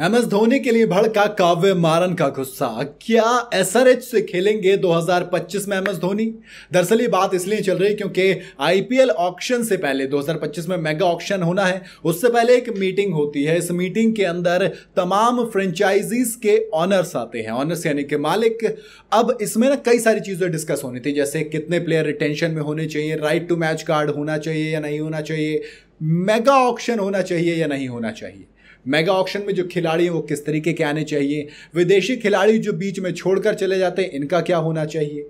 MS Dhoni के लिए भड़का काव्य मारन का गुस्सा। क्या SRH से खेलेंगे 2025 में MS धोनी? दरअसल ये बात इसलिए चल रही है क्योंकि IPL ऑक्शन से पहले 2025 में मेगा ऑक्शन होना है। उससे पहले एक मीटिंग होती है। इस मीटिंग के अंदर तमाम फ्रेंचाइजीज के ऑनर्स आते हैं, ऑनर्स यानी कि मालिक। अब इसमें ना कई सारी चीजें डिस्कस होनी थी, जैसे कितने प्लेयर रिटेंशन में होने चाहिए, राइट टू मैच कार्ड होना चाहिए या नहीं होना चाहिए, मेगा ऑक्शन होना चाहिए या नहीं होना चाहिए, मेगा ऑक्शन में जो खिलाड़ी हैं वो किस तरीके के आने चाहिए, विदेशी खिलाड़ी जो बीच में छोड़कर चले जाते हैं इनका क्या होना चाहिए।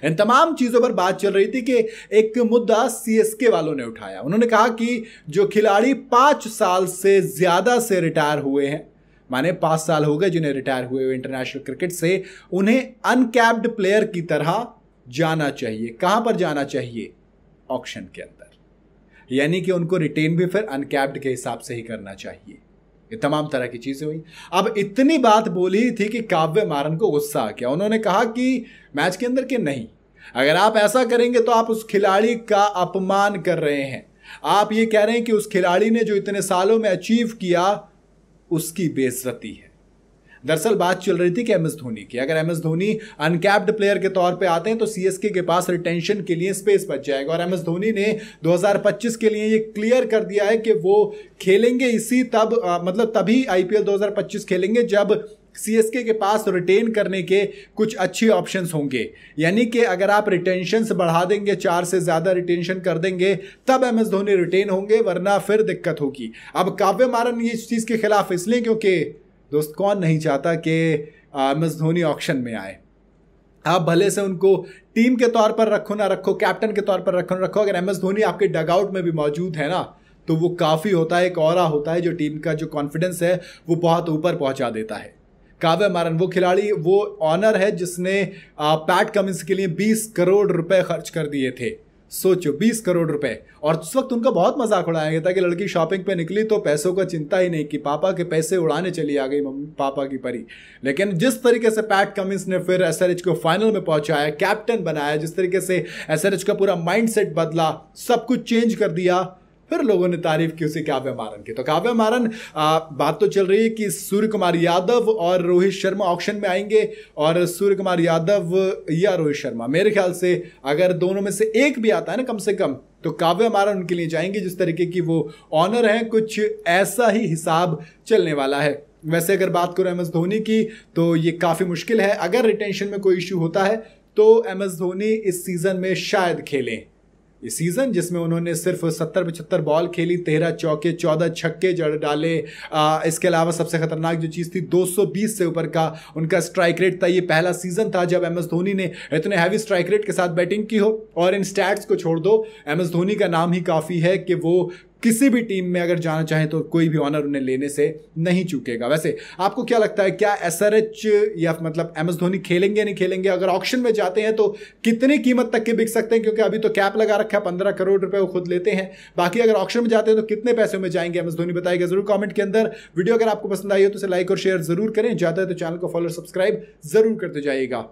इन तमाम चीजों पर बात चल रही थी कि एक मुद्दा CSK वालों ने उठाया। उन्होंने कहा कि जो खिलाड़ी 5 साल से ज्यादा से रिटायर हुए हैं, माने 5 साल हो गए जिन्हें रिटायर हुए इंटरनेशनल क्रिकेट से, उन्हें अनकैप्ड प्लेयर की तरह जाना चाहिए। कहां पर जाना चाहिए? ऑक्शन के अंदर, यानी कि उनको रिटेन भी फिर अनकैप्ड के हिसाब से ही करना चाहिए। ये तमाम तरह की चीजें हुई। अब इतनी बात बोली थी कि काव्य मारन को गुस्सा आ गया। उन्होंने कहा कि मैच के अंदर कि नहीं, अगर आप ऐसा करेंगे तो आप उस खिलाड़ी का अपमान कर रहे हैं। आप ये कह रहे हैं कि उस खिलाड़ी ने जो इतने सालों में अचीव किया उसकी बेइज्जती है। दरअसल बात चल रही थी कि MS धोनी की, अगर MS धोनी अनकैप्ड प्लेयर के तौर पे आते हैं तो CSK के पास रिटेंशन के लिए स्पेस बच जाएगा। और MS धोनी ने 2025 के लिए ये क्लियर कर दिया है कि वो खेलेंगे तभी IPL 2025 खेलेंगे जब CSK के पास रिटेन करने के कुछ अच्छी ऑप्शंस होंगे। यानी कि अगर आप रिटेंशन बढ़ा देंगे, 4 से ज्यादा रिटेंशन कर देंगे, तब MS धोनी रिटेन होंगे, वरना फिर दिक्कत होगी। अब काव्य मारन ये इस चीज के खिलाफ इसलिए क्योंकि दोस्त कौन नहीं चाहता कि MS धोनी ऑक्शन में आए। आप भले से उनको टीम के तौर पर रखो ना रखो, कैप्टन के तौर पर रखो ना रखो, अगर MS धोनी आपके डगआउट में भी मौजूद है ना तो वो काफी होता है। एक ऑरा होता है जो टीम का जो कॉन्फिडेंस है वो बहुत ऊपर पहुंचा देता है। काव्य मारन वो खिलाड़ी, वो ऑनर है जिसने पैट कमिंस के लिए 20 करोड़ रुपए खर्च कर दिए थे। सोचो, 20 करोड़ रुपए। और उस वक्त उनका बहुत मजाक उड़ाया गया था कि लड़की शॉपिंग पे निकली तो पैसों का चिंता ही नहीं की, पापा के पैसे उड़ाने चली आ गई मम्मी पापा की परी। लेकिन जिस तरीके से पैट कमिंस ने फिर SRH को फाइनल में पहुंचाया, कैप्टन बनाया, जिस तरीके से SRH का पूरा माइंडसेट बदला, सब कुछ चेंज कर दिया, फिर लोगों ने तारीफ की उसी काव्य मारन की। तो काव्य मारन, बात तो चल रही है कि सूर्य कुमार यादव और रोहित शर्मा ऑक्शन में आएंगे। और सूर्य कुमार यादव या रोहित शर्मा, मेरे ख्याल से अगर दोनों में से एक भी आता है ना कम से कम, तो काव्य मारन उनके लिए जाएंगे। जिस तरीके की वो ऑनर है, कुछ ऐसा ही हिसाब चलने वाला है। वैसे अगर बात करो MS धोनी की तो ये काफी मुश्किल है। अगर रिटेंशन में कोई इश्यू होता है तो MS धोनी इस सीजन में शायद खेलें। इस सीजन जिसमें उन्होंने सिर्फ 70-75 बॉल खेली, 13 चौके 14 छक्के जड़ डाले। इसके अलावा सबसे खतरनाक जो चीज़ थी, 220 से ऊपर का उनका स्ट्राइक रेट था। ये पहला सीजन था जब MS धोनी ने इतने हैवी स्ट्राइक रेट के साथ बैटिंग की हो। और इन स्टैट्स को छोड़ दो, MS धोनी का नाम ही काफ़ी है कि वो किसी भी टीम में अगर जाना चाहे तो कोई भी ऑनर उन्हें लेने से नहीं चूकेगा। वैसे आपको क्या लगता है, क्या SRH या MS धोनी खेलेंगे नहीं खेलेंगे? अगर ऑक्शन में जाते हैं तो कितनी कीमत तक के बिक सकते हैं? क्योंकि अभी तो कैप लगा रखा है, 15 करोड़ रुपए वो खुद लेते हैं। बाकी अगर ऑक्शन में जाते हैं तो कितने पैसे में जाएंगे MS धोनी, बताइएगा जरूर कॉमेंट के अंदर। वीडियो अगर आपको पसंद आई हो तो इसे लाइक और शेयर जरूर करें। ज्यादा है तो चैनल को फॉलो सब्सक्राइब जरूर करते जाइएगा।